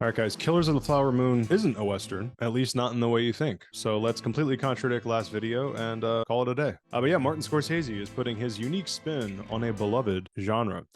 All right, guys, Killers of the Flower Moon isn't a Western, at least not in the way you think. So let's completely contradict last video and call it a day. But yeah, Martin Scorsese is putting his unique spin on a beloved genre.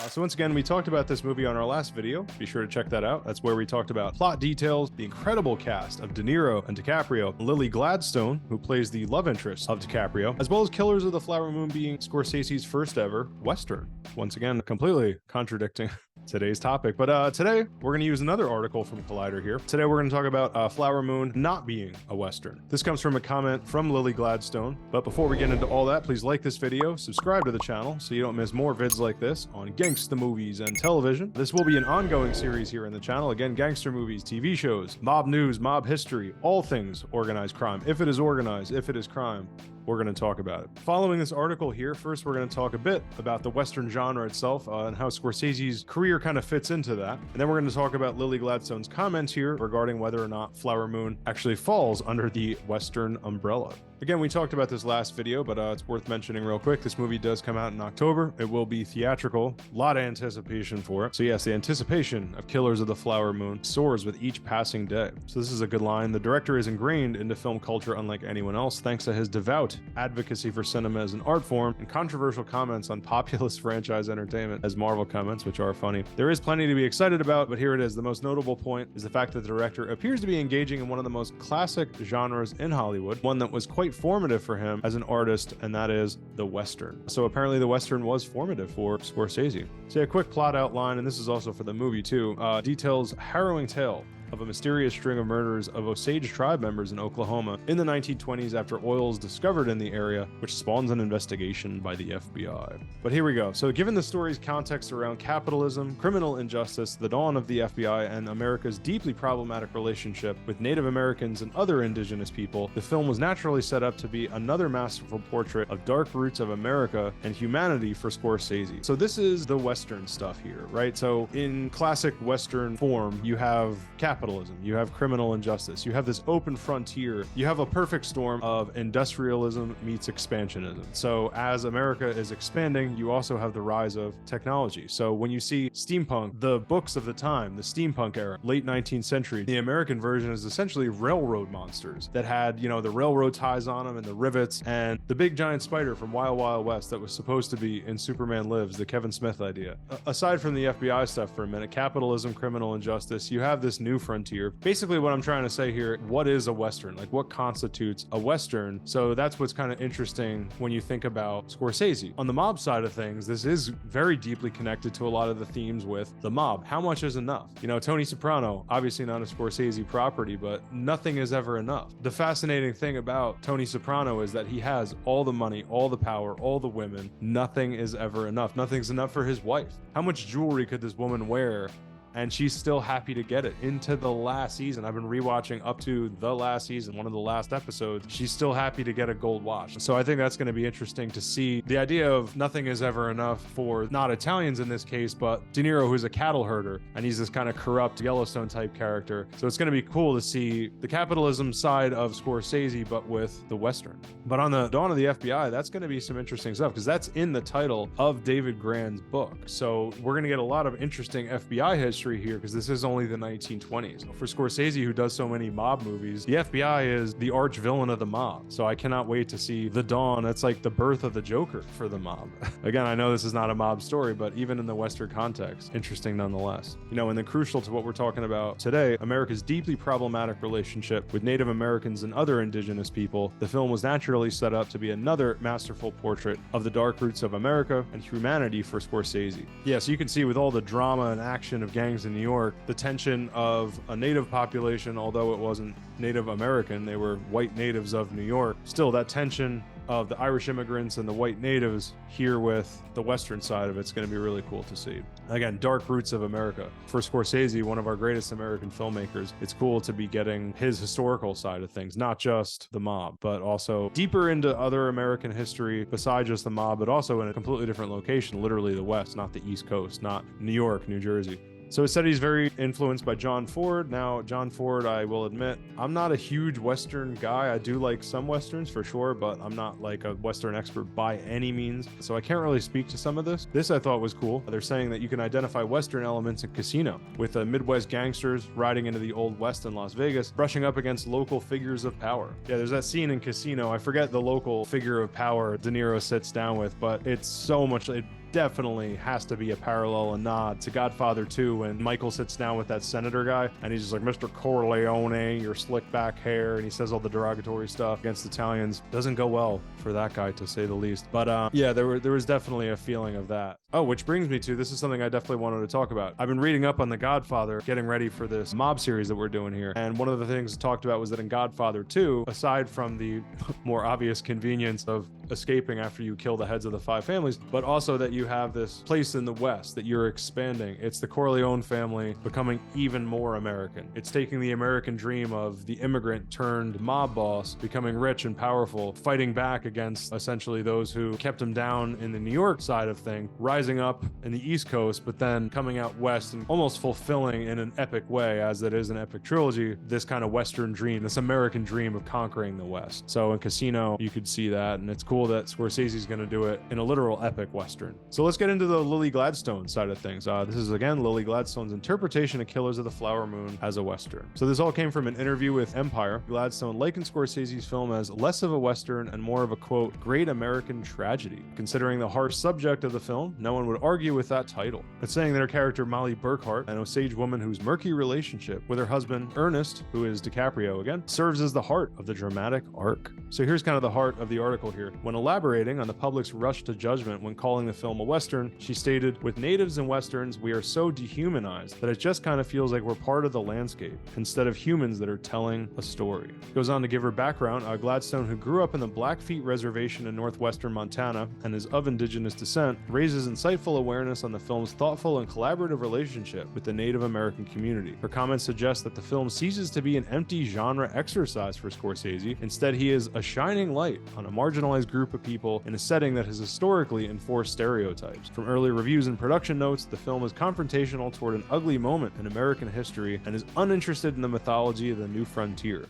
So once again, we talked about this movie on our last video. Be sure to check that out. That's where we talked about plot details, the incredible cast of De Niro and DiCaprio, Lily Gladstone, who plays the love interest of DiCaprio, as well as Killers of the Flower Moon being Scorsese's first ever Western. Once again, completely contradicting today's topic. But today, we're going to use another article from Collider here. Today, we're going to talk about Flower Moon not being a Western. This comes from a comment from Lily Gladstone. But before we get into all that, please like this video, subscribe to the channel so you don't miss more vids like this on gangsta movies and television. This will be an ongoing series here in the channel. Again, gangster movies, TV shows, mob news, mob history, all things organized crime. If it is organized, if it is crime, we're going to talk about it. Following this article here, first we're going to talk a bit about the Western genre itself and how Scorsese's career kind of fits into that. And then we're going to talk about Lily Gladstone's comments here regarding whether or not Flower Moon actually falls under the Western umbrella. Again, we talked about this last video, but it's worth mentioning real quick. This movie does come out in October. It will be theatrical. A lot of anticipation for it. So yes, the anticipation of Killers of the Flower Moon soars with each passing day. So this is a good line. The director is ingrained into film culture unlike anyone else, thanks to his devout advocacy for cinema as an art form and controversial comments on populist franchise entertainment as Marvel comments, which are funny. There is plenty to be excited about, but here it is. The most notable point is the fact that the director appears to be engaging in one of the most classic genres in Hollywood, one that was quite formative for him as an artist, and that is the Western. So apparently the Western was formative for Scorsese. So a quick plot outline, and this is also for the movie too, details a harrowing tale of a mysterious string of murders of Osage tribe members in Oklahoma in the 1920s after oil is discovered in the area, which spawns an investigation by the FBI. But here we go. So given the story's context around capitalism, criminal injustice, the dawn of the FBI, and America's deeply problematic relationship with Native Americans and other indigenous people, the film was naturally set up to be another masterful portrait of dark roots of America and humanity for Scorsese. So this is the Western stuff here, right? So in classic Western form, you have capitalism, you have criminal injustice, you have this open frontier, you have a perfect storm of industrialism meets expansionism. So as America is expanding, you also have the rise of technology. So when you see steampunk, the books of the time, the steampunk era, late 19th century, the American version is essentially railroad monsters that had, you know, the railroad ties on them and the rivets and the big giant spider from Wild Wild West that was supposed to be in Superman Lives, the Kevin Smith idea. Aside from the FBI stuff for a minute, capitalism, criminal injustice, you have this new frontier. Basically what I'm trying to say here, what is a Western? Like what constitutes a Western? So that's what's kind of interesting when you think about Scorsese. On the mob side of things, this is very deeply connected to a lot of the themes with the mob. How much is enough? You know, Tony Soprano, obviously not a Scorsese property, but nothing is ever enough. The fascinating thing about Tony Soprano is that he has all the money, all the power, all the women. Nothing is ever enough. Nothing's enough for his wife. How much jewelry could this woman wear and she's still happy to get it into the last season? I've been rewatching up to the last season, one of the last episodes. She's still happy to get a gold watch. So I think that's going to be interesting to see the idea of nothing is ever enough for not Italians in this case, but De Niro, who's a cattle herder, and he's this kind of corrupt Yellowstone type character. So it's going to be cool to see the capitalism side of Scorsese, but with the Western. But on the dawn of the FBI, that's going to be some interesting stuff because that's in the title of David Grann's book. So we're going to get a lot of interesting FBI history here because this is only the 1920s. For Scorsese, who does so many mob movies, the FBI is the arch villain of the mob. So I cannot wait to see the dawn. It's like the birth of the Joker for the mob. Again, I know this is not a mob story, but even in the Western context, interesting nonetheless. You know, and then crucial to what we're talking about today, America's deeply problematic relationship with Native Americans and other indigenous people, the film was naturally set up to be another masterful portrait of the dark roots of America and humanity for Scorsese. Yeah, so you can see with all the drama and action of gangs in New York, the tension of a native population, although it wasn't Native American, they were white natives of New York. Still, that tension of the Irish immigrants and the white natives here with the Western side of it's going to be really cool to see. Again, dark roots of America. For Scorsese, one of our greatest American filmmakers, it's cool to be getting his historical side of things, not just the mob, but also deeper into other American history besides just the mob, but also in a completely different location, literally the West, not the East Coast, not New York, New Jersey. So it said he's very influenced by John Ford. Now, John Ford, I will admit, I'm not a huge Western guy. I do like some Westerns for sure, but I'm not like a Western expert by any means. So I can't really speak to some of this. This I thought was cool. They're saying that you can identify Western elements in Casino with Midwest gangsters riding into the Old West in Las Vegas, brushing up against local figures of power. Yeah, there's that scene in Casino. I forget the local figure of power De Niro sits down with, but it's so much. It definitely has to be a parallel, a nod to Godfather 2 when Michael sits down with that senator guy and he's just like, Mr. Corleone, your slick back hair, and he says all the derogatory stuff against Italians. Doesn't go well for that guy, to say the least. But yeah, there was definitely a feeling of that. Oh, which brings me to, this is something I definitely wanted to talk about. I've been reading up on The Godfather, getting ready for this mob series that we're doing here, and one of the things talked about was that in Godfather 2, aside from the more obvious convenience of escaping after you kill the heads of the 5 families, but also that you have this place in the West that you're expanding. It's the Corleone family becoming even more American. It's taking the American dream of the immigrant turned mob boss becoming rich and powerful, fighting back against essentially those who kept him down in the New York side of thing, rising up in the East Coast, but then coming out West and almost fulfilling in an epic way, as it is an epic trilogy, this kind of Western dream, this American dream of conquering the West. So in Casino, you could see that, and it's cool that Scorsese's going to do it in a literal epic Western. So let's get into the Lily Gladstone side of things. This is again Lily Gladstone's interpretation of Killers of the Flower Moon as a Western. So this all came from an interview with Empire. Gladstone likened Scorsese's film as less of a Western and more of a, quote, great American tragedy. Considering the harsh subject of the film, no one would argue with that title. It's saying that her character Molly Burkhart, an Osage woman whose murky relationship with her husband Ernest, who is DiCaprio again, serves as the heart of the dramatic arc. So here's kind of the heart of the article here. When elaborating on the public's rush to judgment when calling the film a Western, she stated, with natives and Westerns, we are so dehumanized that it just kind of feels like we're part of the landscape instead of humans that are telling a story. Goes on to give her background. Gladstone, who grew up in the Blackfeet Reservation in northwestern Montana and is of indigenous descent, raises insightful awareness on the film's thoughtful and collaborative relationship with the Native American community. Her comments suggest that the film ceases to be an empty genre exercise for Scorsese. Instead, he is a shining light on a marginalized group of people in a setting that has historically enforced stereotypes. From early reviews and production notes, the film is confrontational toward an ugly moment in American history and is uninterested in the mythology of the new frontier.